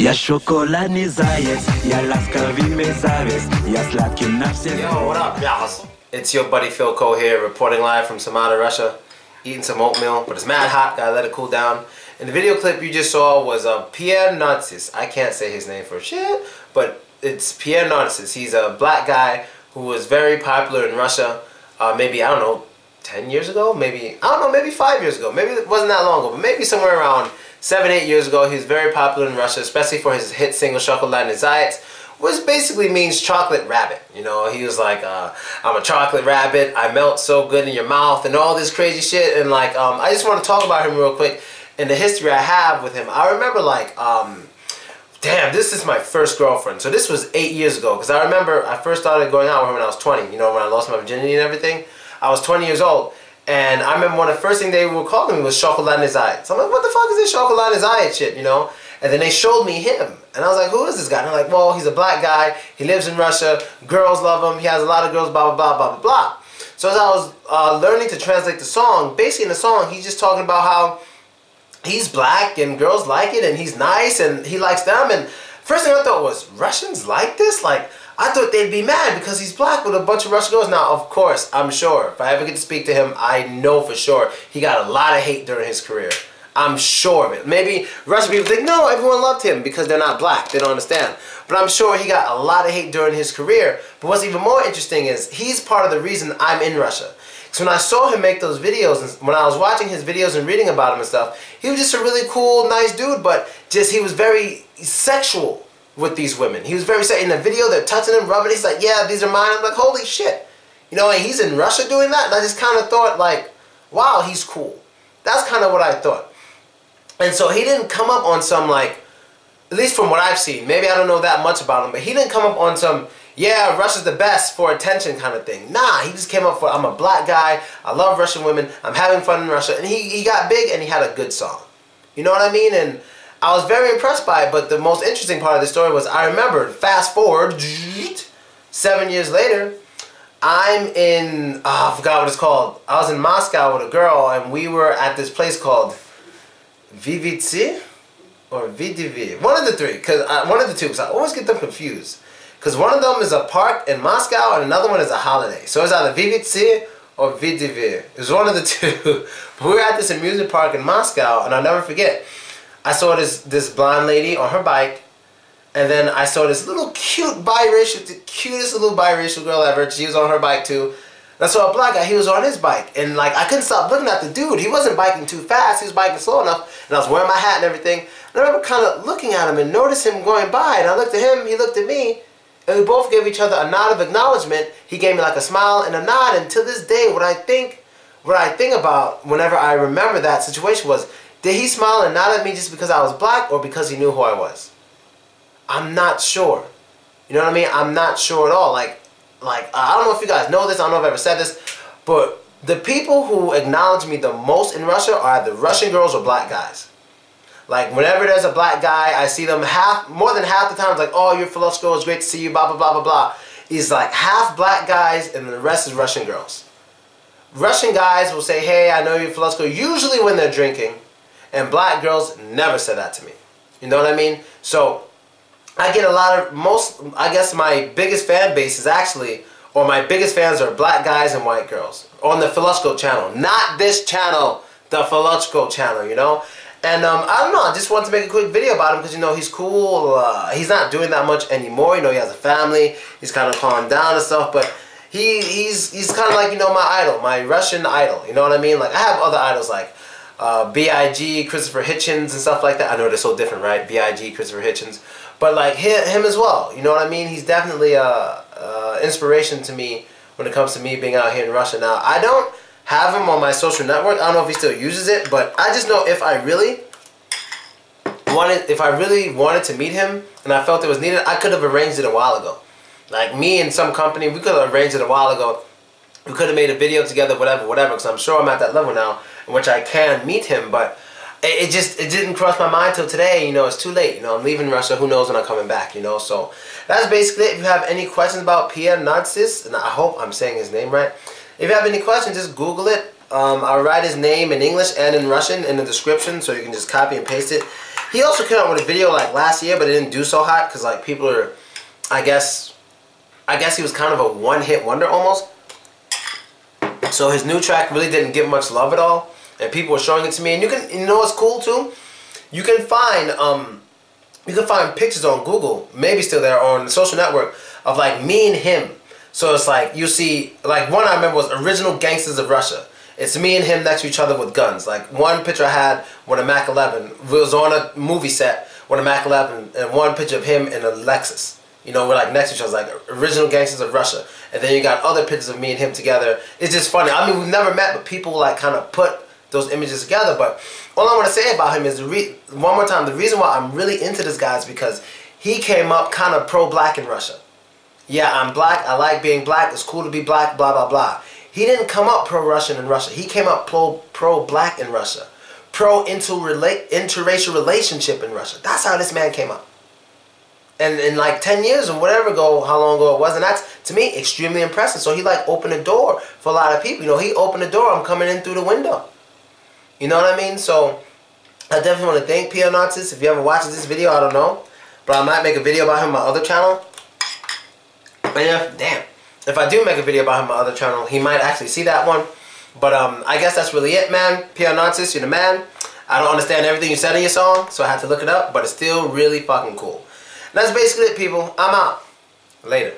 Я шоколадный заяц, я ласковый зависть, я сладкий на все. Yo, what up, y'all? It's your buddy Philko here, reporting live from Samara, Russia, eating some oatmeal, but it's mad hot, gotta let it cool down. And the video clip you just saw was Pierre Narcisse. I can't say his name for shit, but it's Pierre Narcisse. He's a black guy who was very popular in Russia, maybe, I don't know, 10 years ago? Maybe, I don't know, maybe 5 years ago. Maybe it wasn't that long ago, but maybe somewhere around 7-8 years ago. He was very popular in Russia, especially for his hit single Chocolatny Zayets, which basically means chocolate rabbit. You know, he was like, I'm a chocolate rabbit, I melt so good in your mouth, and all this crazy shit. And like, I just want to talk about him real quick and the history I have with him. I remember like, damn, this is my first girlfriend. So this was 8 years ago, because I remember I first started going out with her when I was 20. You know, when I lost my virginity and everything. I was 20 years old. And I remember one of the first things they were calling me was Chocolatny Zayets. So I'm like, what the fuck is this Chocolatny Zayet shit, you know? And then they showed me him. And I was like, who is this guy? And they're like, well, he's a black guy. He lives in Russia. Girls love him. He has a lot of girls, blah, blah, blah, blah, blah, blah. So as I was learning to translate the song, basically in the song, he's just talking about how he's black and girls like it and he's nice and he likes them. And first thing I thought was, Russians like this? Like, I thought they'd be mad because he's black with a bunch of Russian girls. Now, of course, I'm sure, if I ever get to speak to him, I know for sure he got a lot of hate during his career. I'm sure of it. Maybe Russian people think, no, everyone loved him because they're not black. They don't understand. But I'm sure he got a lot of hate during his career. But what's even more interesting is he's part of the reason I'm in Russia. So when I saw him make those videos, and when I was watching his videos and reading about him and stuff, he was just a really cool, nice dude, but just he was very sexual with these women. He was very sexual. In the video, they're touching him, rubbing. He's like, yeah, these are mine. I'm like, holy shit. You know, and he's in Russia doing that, and I just kind of thought like, wow, he's cool. That's kind of what I thought. And so he didn't come up on some like, at least from what I've seen, maybe I don't know that much about him, but he didn't come up on some, yeah, Russia's the best for attention kind of thing. Nah, he just came up for, I'm a black guy, I love Russian women, I'm having fun in Russia, and he got big and he had a good song. You know what I mean? And I was very impressed by it, but the most interesting part of the story was I remember, fast forward, 7 years later, I'm in, I forgot what it's called. I was in Moscow with a girl and we were at this place called VVC or VDV, one of the three, one of the two, because I always get them confused. Because one of them is a park in Moscow and another one is a holiday. So it's either VVC or VDV. It was one of the two. But we were at this amusement park in Moscow, and I'll never forget. I saw this blonde lady on her bike, and then I saw this little cute biracial, the cutest little biracial girl ever. She was on her bike too. And I saw a black guy, he was on his bike, and like I couldn't stop looking at the dude. He wasn't biking too fast, he was biking slow enough, and I was wearing my hat and everything. And I remember kind of looking at him and noticed him going by, and I looked at him, he looked at me, and we both gave each other a nod of acknowledgement. He gave me like a smile and a nod, and to this day, what I think about whenever I remember that situation was, did he smile and nod at me just because I was black or because he knew who I was? I'm not sure. You know what I mean? I'm not sure at all. Like I don't know if you guys know this, I don't know if I've ever said this, but the people who acknowledge me the most in Russia are either Russian girls or black guys. Like whenever there's a black guy, I see them more than half the time, it's like, oh, you're Philko, it's great to see you, blah, blah, blah, blah, blah. He's like half black guys and the rest is Russian girls. Russian guys will say, hey, I know you're Philko, usually when they're drinking, and black girls never said that to me. You know what I mean? So I get a lot of, I guess my biggest fan base is actually, or my biggest fans are black guys and white girls on the Philko channel. Not this channel, the Philko channel, you know? And I don't know, I just wanted to make a quick video about him because, you know, he's cool. He's not doing that much anymore. You know, he has a family. He's kind of calmed down and stuff, but he's kind of like, you know, my idol, my Russian idol. You know what I mean? Like, I have other idols like B.I.G., Christopher Hitchens and stuff like that. I know they're so different, right? B.I.G., Christopher Hitchens. But like him as well, you know what I mean? He's definitely inspiration to me when it comes to me being out here in Russia. Now, I don't have him on my social network. I don't know if he still uses it, but I just know if I really wanted to meet him and I felt it was needed, I could have arranged it a while ago. Like me and some company, we could have arranged it a while ago. We could have made a video together, whatever, because I'm sure I'm at that level now in which I can meet him, but it didn't cross my mind till today. You know, it's too late. You know, I'm leaving Russia. Who knows when I'm coming back, you know? So that's basically it. If you have any questions about Pierre Narciss, and I hope I'm saying his name right. If you have any questions, just Google it. I'll write his name in English and in Russian in the description, so you can just copy and paste it. He also came out with a video like last year, but it didn't do so hot because like people are, I guess he was kind of a one-hit wonder almost. So his new track really didn't get much love at all, and people were showing it to me. And you know what's cool too? You can find pictures on Google, maybe still there, or on the social network of like me and him. So it's like you see, like one I remember was Original Gangsters of Russia. It's me and him next to each other with guns. Like one picture I had with a Mac 11 was on a movie set with a Mac 11, and one picture of him in a Lexus. You know, we're like next to each other, like Original Gangsters of Russia. And then you got other pictures of me and him together. It's just funny. I mean, we've never met, but people like kind of put those images together. But all I want to say about him is, one more time, the reason why I'm really into this guy is because he came up kind of pro-black in Russia. Yeah, I'm black. I like being black. It's cool to be black, blah, blah, blah. He didn't come up pro-Russian in Russia. He came up pro-black in Russia. Pro-interracial relationship in Russia. That's how this man came up. And in like 10 years or whatever ago, how long ago it was, and that's, to me, extremely impressive. So he like opened the door for a lot of people. You know, he opened the door. I'm coming in through the window. You know what I mean? So I definitely want to thank Pierre Narcisse. If you ever watches this video, I don't know. But I might make a video about him on my other channel. But yeah, damn. If I do make a video about him on my other channel, he might actually see that one. But I guess that's really it, man. Pierre Narcisse, you're the man. I don't understand everything you said in your song, so I had to look it up. But it's still really fucking cool. And that's basically it, people. I'm out. Later.